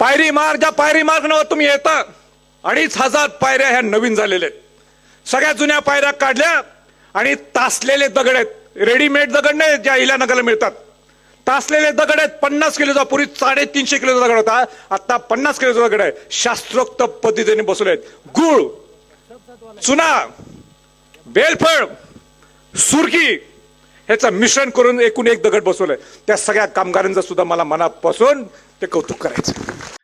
पायरी मार्ग, ज्या पायरी मार्गावर तुम्ही येता 2500 पायऱ्या ह्या नवीन झालेल्या आहेत. सगळ्या जुन्या पायऱ्या काढल्या आणि तासलेले दगड आहेत. रेडीमेड दगड नाही ज्या इलानगरला मिळतात. तासलेले दगड आहेत. 50 किलोचा, पूर्वी 350 किलोचा दगड होता, आता 50 किलोचा दगड आहे. शास्त्रोक्त पद्धतीने बसवले आहेत. गुळ, चुना, बेलफळ, सुरकी ह्याचं मिश्रण करून एकूण एक दगड बसवलंय. त्या सगळ्या कामगारांचं सुद्धा मला मनापासून ते कौतुक करायचं.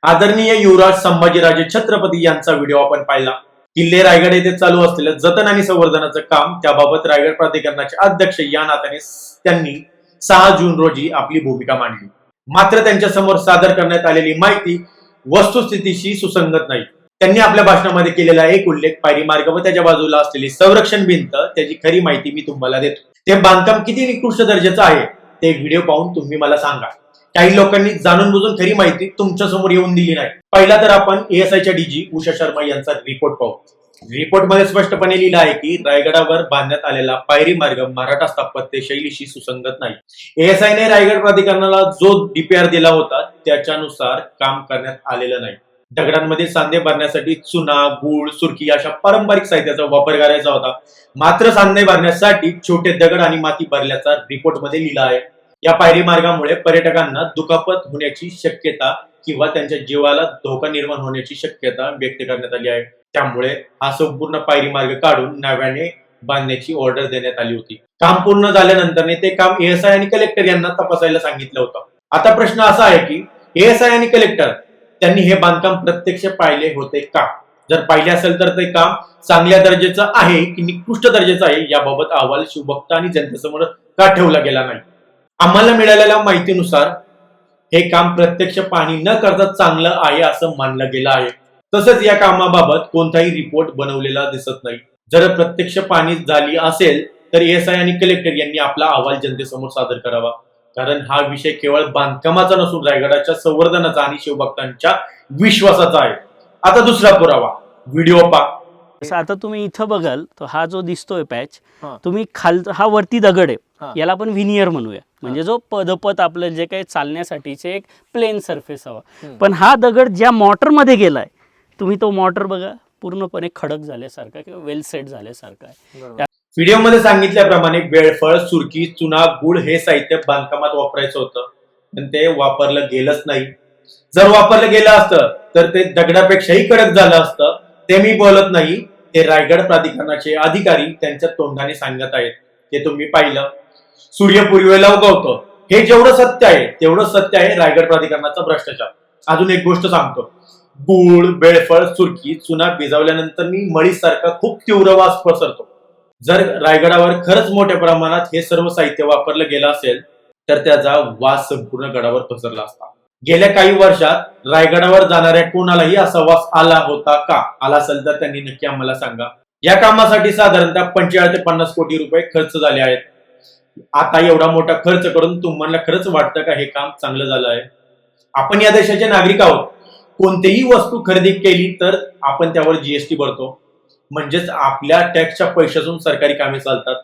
आदरणीय युवराज संभाजीराजे छत्रपती यांचा व्हिडिओ आपण पाहिला. किल्ले रायगड येथे चालू असलेलं जतन आणि संवर्धनाचं काम, त्याबाबत रायगड प्राधिकरणाचे अध्यक्ष या नात्याने त्यांनी 6 जून रोजी आपली भूमिका मांडली. मात्र त्यांच्या समोर सादर करण्यात आलेली माहिती वस्तुस्थितीशी सुसंगत नाही. त्यांनी आपल्या भाषणामध्ये केलेला एक उल्लेख, पायरी मार्ग व त्याच्या बाजूला असलेली संरक्षण भिंत, त्याची खरी माहिती मी तुम्हाला देतो. ते बांधकाम किती निकृष्ट दर्जाचं आहे ते व्हिडिओ पाहून तुम्ही मला सांगा. काही लोकांनी जाणून बुजून खरी माहिती तुमच्या समोर येऊन दिली नाही. पहिला तर आपण एएसआयच्या डीजी उषा शर्मा यांचा रिपोर्ट पाहू. रिपोर्ट मध्ये स्पष्टपणे लिहिलं आहे की रायगडावर बांधण्यात आलेला पायरी मार्ग मराठा स्थापत्य शैलीशी सुसंगत नाही. एएसआयने रायगड प्राधिकरणाला जो डीपीआर दिला होता त्याच्यानुसार काम करण्यात आलेलं नाही. दगडांमध्ये सांधे भरण्यासाठी चुना, गूळ, सुरकी अशा पारंपरिक साहित्याचा वापर करायचा होता. मात्र सांधे भरण्यासाठी छोटे दगड आणि माती भरल्याचा रिपोर्ट मध्ये लिहिला आहे. या पायरी मार्गामुळे पर्यटकांना दुखापत होण्याची शक्यता किंवा त्यांच्या जीवाला धोका निर्माण होण्याची शक्यता व्यक्त करण्यात आली आहे. त्यामुळे हा संपूर्ण पायरी मार्ग काढून नव्याने बांधण्याची ऑर्डर देण्यात आली होती. काम पूर्ण झाल्यानंतर ते काम एएसआय आणि कलेक्टर यांना तपासायला सांगितलं होतं. आता प्रश्न असा आहे की एएसआय आणि कलेक्टर त्यांनी हे बांधकाम प्रत्यक्ष पाहिले होते का? जर पाहिले असेल तर ते काम चांगल्या दर्जाचं आहे की निकृष्ट दर्जाचं आहे याबाबत अहवाल शिवभक्त आणि जनतेसमोर का ठेवला गेला नाही? आम्हाला मिळालेल्या माहितीनुसार हे काम प्रत्यक्ष पाहणी न करता चांगलं आहे असं मानलं गेलं आहे. तसंच या कामाबाबत कोणताही रिपोर्ट बनवलेला दिसत नाही. जर प्रत्यक्ष पाहणी झाली असेल तर एएसआय आणि कलेक्टर यांनी आपला अहवाल जनतेसमोर सादर करावा. कारण हा विषय केवळ बांधकामाचा नसून रायगडाच्या संवर्धनाचा आणि शिवभक्तांच्या विश्वासाचा आहे. आता दुसरा पुरावा, व्हिडिओ पहा. आता तुम्ही इथं बघाल तर हा जो दिसतोय पॅच, तुम्ही हा वरती दगड आहे, याला आपण व्हिनियर म्हणूया. म्हणजे जो पदपथ आपलं जे काही चालण्यासाठीचे एक प्लेन सरफेस हवा. पण हा दगड ज्या मॉर्टर मध्ये गेलाय, तुम्ही तो मॉर्टर बघा, पूर्णपणे खडक झाल्यासारखा किंवा वेल सेट झाल्यासारखा आहे. व्हिडिओ मध्ये सांगितल्याप्रमाणे बेळफळ, सुरकी, चुना, गुळ हे साहित्य बांधकामात वापरायचं होतं, पण ते वापरलं गेलंच नाही. जर वापरलं गेलं असतं तर ते दगडापेक्षाही कडक झालं असतं. ते मी बोलत नाही, ते रायगड प्राधिकरणाचे अधिकारी त्यांच्या तोंडाने सांगत आहेत. ते तुम्ही पाहिलं. सूर्य पूर्वेला उगवतो हे जेवढं सत्य आहे तेवढं सत्य आहे रायगड प्राधिकरणाचा भ्रष्टाचार. अजून एक गोष्ट सांगतो, गुळ, बेळफळ, सुरकी, चुना भिजवल्यानंतर मळीसारखा खूप तीव्र वास पसरतो. जर रायगडावर खरंच मोठ्या प्रमाणात हे सर्व साहित्य वापरलं गेलं असेल तर त्याचा वास संपूर्ण गडावर पसरला असता. गेल्या काही वर्षात रायगडावर जाणाऱ्या कोणालाही असा वास आला होता का? आला असेल तर त्यांनी नक्की आम्हाला सांगा. या कामासाठी साधारणतः 45 ते 50 कोटी रुपये खर्च झाले आहेत. आता एवढा मोठा खर्च करून तुम्हाला खरंच वाटतं का हे काम चांगलं झालं आहे? आपण या देशाचे नागरिक आहोत. कोणतीही वस्तू खरेदी केली तर आपण त्यावर जीएसटी भरतो. म्हणजेच आपल्या टॅक्सच्या पैशातून सरकारी कामे चालतात.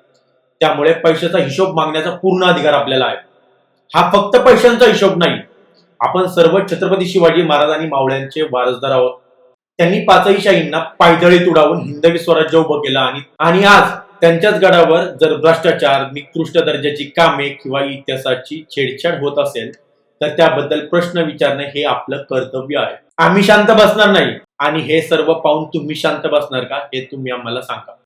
त्यामुळे पैशाचा हिशोब मागण्याचा पूर्ण अधिकार आपल्याला आहे. हा फक्त पैशांचा हिशोब नाही, आपण सर्व छत्रपती शिवाजी महाराज आणि मावळ्यांचे वारसदार आहोत. त्यांनी पाचही शाहींना पायदळीत उडावून हिंदवी स्वराज्य उभं केलं आणि आज त्यांच्याच गडावर जर भ्रष्टाचार, निकृष्ट दर्जाची कामे किंवा इतिहासाची छेडछाड होत असेल तर त्याबद्दल प्रश्न विचारणं हे आपलं कर्तव्य आहे. आम्ही शांत बसणार नाही आणि हे सर्व पाहून तुम्ही शांत बसणार का हे तुम्ही आम्हाला सांगा.